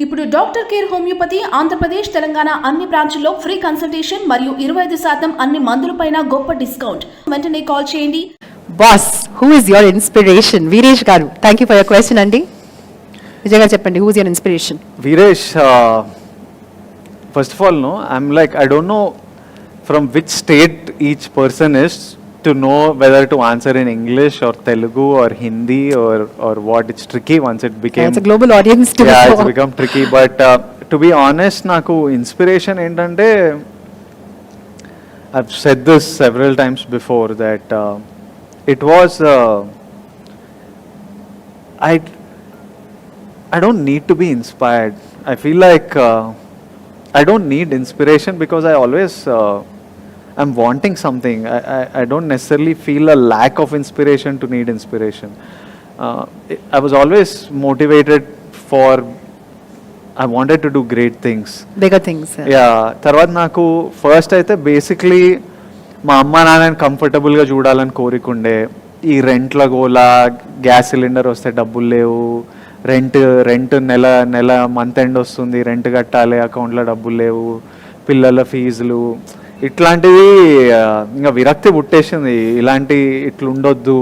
ఇప్పుడు doctor care homeopathy Andhra Pradesh Telangana అన్ని బ్రాంచ్ల్లో free consultation మరియు 25% అన్ని మందులపైన గొప్ప డిస్కౌంట్. వెంటనే కాల్ చేయండి. Boss, who is your inspiration? Viresh గారు, thank you for your question అండి. విజయ్ గారు చెప్పండి, who is your inspiration? Viresh, first of all, no, I'm like, I don't know from which state each person is to know whether to answer in English or Telugu or Hindi or what. It's tricky once it became. It's a global audience too. Yeah, it's become tricky. But to be honest, naku inspiration entante, I've said this several times before that it was I don't need to be inspired. I feel like I don't need inspiration because I always I'm wanting something. I don't necessarily feel a lack of inspiration to need inspiration. I was always motivated for, I wanted to do great things. Bigger things. Yeah. తర్వాత నాకు first అయితే basically మా అమ్మ నాన్నని కంఫర్టబుల్గా చూడాలని కోరికుండే. ఈ రెంట్ల గోలా, gas cylinder వస్తే డబ్బులు లేవు, రెంట్ నెల మంత్ ఎండ్ వస్తుంది, రెంట్ కట్టాలి, అకౌంట్లో డబ్బులు లేవు, పిల్లల ఫీజులు, ఇట్లాంటివి ఇంకా విరక్తి పుట్టేసింది. ఇలాంటి ఇట్లుండొద్దు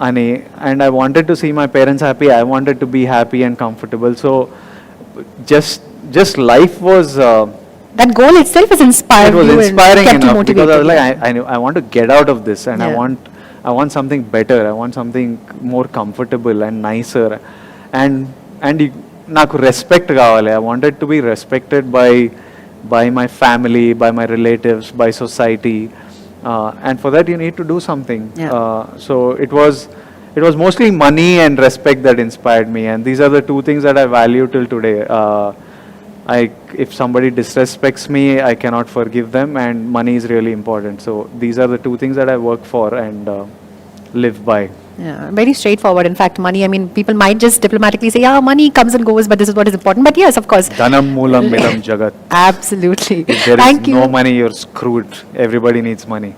అని. And I wanted to see my parents happy, I wanted to be happy and comfortable. So just life was that goal itself is inspiring. It was inspiring enough because I was like, I want to get out of this, and yeah. I want something better. I want something more comfortable and nicer, and నాకు respect కావాలి. I wanted to be respected by my family, by my relatives, by society, and for that you need to do something. Yeah. So it was mostly money and respect that inspired me, and these are the two things that I value till today. If somebody disrespects me, I cannot forgive them, and money is really important. So these are the two things that I work for and live by. Yeah, very straightforward. In fact, money, I mean, people might just diplomatically say, yeah, money comes and goes, but this is what is important. But yes, of course. Dhanam moolam midam jagat. Absolutely. If there Thank is you. no money, you're screwed. Everybody needs money.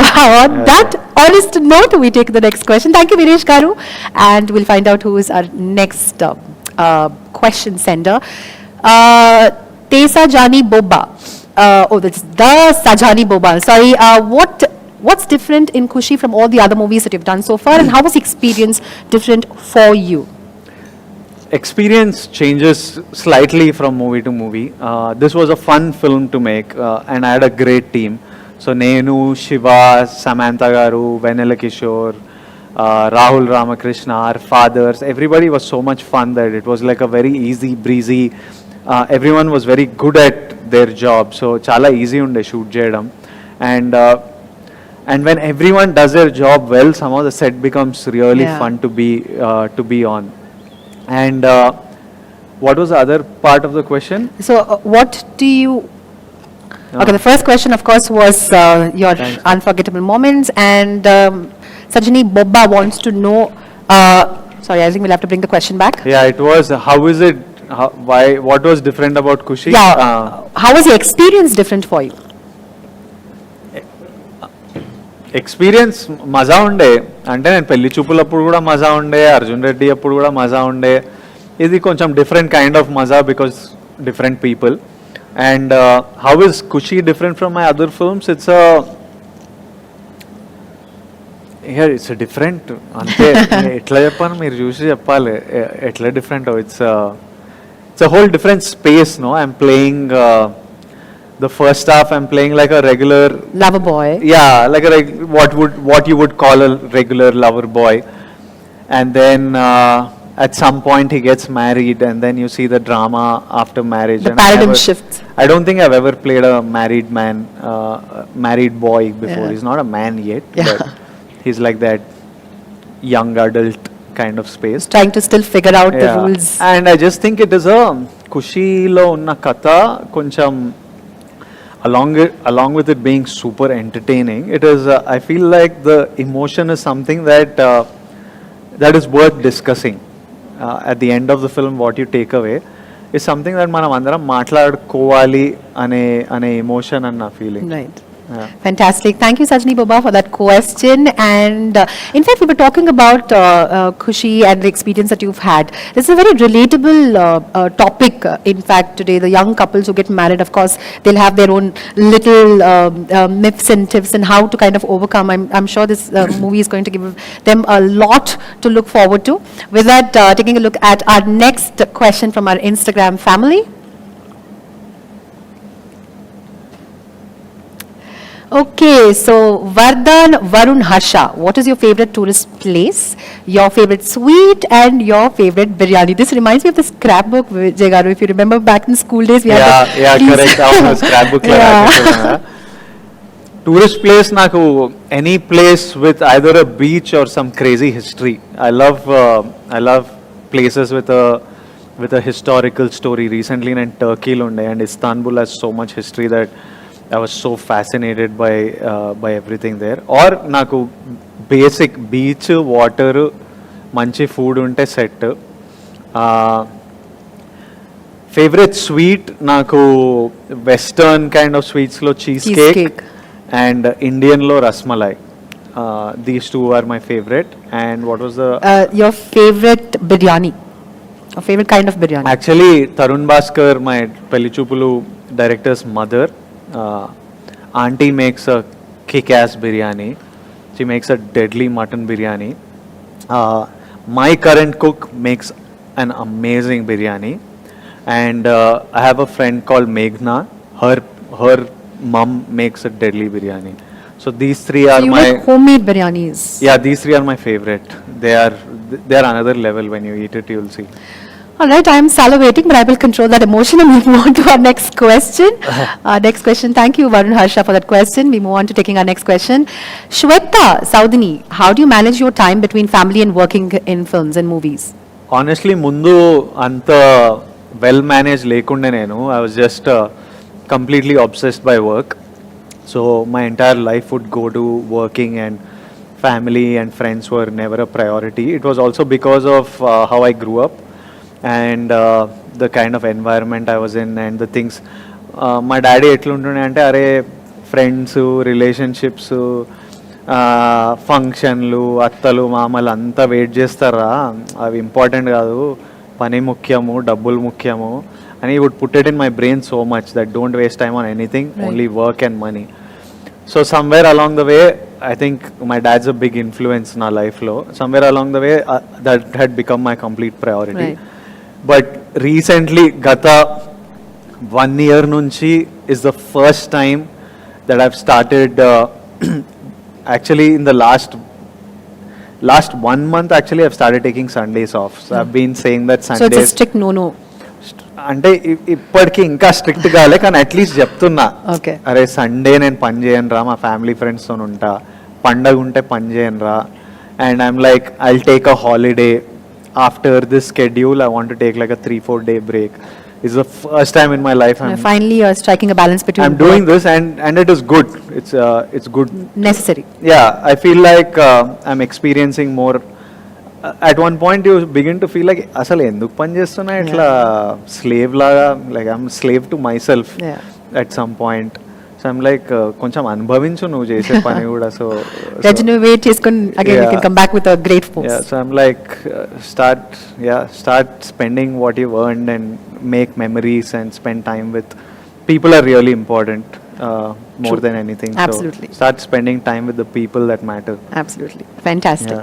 Wow, on that honest note, we take the next question. Thank you, Viresh Garu. And we'll find out who is our next question sender. Tesa Jani Boba. That's the Sajani Boba. Sorry. What's different in Kushi from all the other movies that you've done so far, and how was the experience different for you? Experience changes slightly from movie to movie. This was a fun film to make, and I had a great team. So Nenu, Shiva, Samantha Garu, Vennela, Kishore, Rahul Ramakrishna, our fathers, everybody was so much fun that it was like a very easy breezy. Everyone was very good at their job, so chala easy unde shoot cheyadam. And when everyone does their job well, somehow the set becomes really fun to be on. And what was the other part of the question? So what do you... Okay, the first question, of course, was your unforgettable moments, and Sajani Bobba wants to know... sorry, I think we'll have to bring the question back. Yeah, it was, how is it, what was different about Kushi? Yeah, how was the experience different for you? Experience మజా ఉండే. అంటే నేను పెళ్లి చూపులప్పుడు కూడా మజా ఉండే, అర్జున్ రెడ్డి అప్పుడు కూడా మజా ఉండే. ఇది కొంచెం డిఫరెంట్ కైండ్ ఆఫ్ మజా because different people. And how is Kushi different from my other films? It's different. అంటే ఎట్లా చెప్పాను, మీరు చూసి చెప్పాలి ఎట్లా different. It's a whole different space. No, I'm playing the first half, I'm playing like a regular lover boy. Yeah, like what you would call a regular lover boy. And then at some point he gets married, and then you see the drama after marriage. The paradigm shifts. I don't think I've ever played a married man, married boy before. Yeah. He's not a man yet, yeah. but he's like that young adult kind of space. He's trying to still figure out the rules. And I just think it is a Kushi lo unna katha koncham along with it being super entertaining, it is I feel like the emotion is something that is worth discussing. At the end of the film, what you take away is something that manam andaram maatladukovali ane emotion and na feeling. Right. Yeah. Fantastic. Thank you, Sajni Baba, for that question. And in fact, we were talking about Kushi and the experience that you've had. This is a very relatable topic. In fact, today, the young couples who get married, of course, they'll have their own little myths and tips and how to kind of overcome. I'm sure this movie is going to give them a lot to look forward to. With that, taking a look at our next question from our Instagram family. Okay, so Vardhan Varun Harsha, what is your favorite tourist place, your favorite sweet, and your favorite biryani? This reminds me of the scrapbook, Vijay Garu. If you remember back in school days, we had Yeah, correct. Our scrapbook. Tourist place, naku any place with either a beach or some crazy history. I love places with a historical story. Recently in Turkey lunde, and Istanbul has so much history that I was so fascinated by everything there. Or naku basic beach, water, manchi food unte set. Favorite sweet naku western kind of sweets lo cheesecake and Indian lo rasmalai. These two are my favorite. And what was the your favorite biryani? Your favorite kind of biryani? Actually, Tarun Bhaskar, my Pelli Choopulu director's mother, auntie makes a kick-ass biryani. She makes a deadly mutton biryani. My current cook makes an amazing biryani. And I have a friend called Meghna. Her mom makes a deadly biryani. So these three are So you my like homemade biryanis? yeah. These three are my favorite. They are another level. When you eat it, you'll see. All right, I am salivating, but I will control that emotion and we move on to our next question. Next question. Thank you, Varun Harsha, for that question. We move on to taking our next question. Shweta Saudini, how do you manage your time between family and working in films and movies? Honestly, ముందు అంత well manage లేకుండే నేను I was just completely obsessed by work. So my entire life would go to working, and family and friends were never a priority. It was also because of how I grew up and the kind of environment I was in and the things. My daddy ఎట్లుంటుండే అంటే అరే friends relationships ఫంక్షన్లు అత్తలు మామలు అంతా wait చేస్తారా, అవి important కాదు, పని ముఖ్యము డబ్బులు ముఖ్యము అని he would put it in my brain so much that don't waste time on anything, only work and money. So somewhere along the way, I think my dad's a big influence in our life lo. Somewhere along the way, that had become my complete priority. Right. But recently, gata 1 year nunchi is the first time that I've started. Actually, in the last 1 month, actually, I've started taking Sundays off. So I've been saying that Sundays. So it's a strict no. అంటే ఇప్పటికి ఇంకా strict కాలే, కానీ at least చెప్తున్నా, okay అరే Sunday నేను పని చేయను రా, మా ఫ్యామిలీ ఫ్రెండ్స్తో ఉంటా, పండగ ఉంటే పని చేయను రా, and I'm like I will take a holiday after this schedule. I want to take like a 3-4 day break. It's the first time in my life finally you're striking a balance between I'm doing this, and it is good. It's good, necessary. Yeah, I feel like I'm experiencing more. At one point you begin to feel like అసలు ఎందుకు పని చేస్తున్నా ఇట్లా slave లాగా, like I'm slave to myself at some point. So I'm like కొంచెం అనుభవించు నువ్వు చేసే పని కూడా. So regenerate చేసుకొని again you can come back with a great force. Yeah, so I'm like start spending what you've earned and make memories and spend time with people are really important, more than anything. Absolutely. So start spending time with the people that matter. Absolutely fantastic.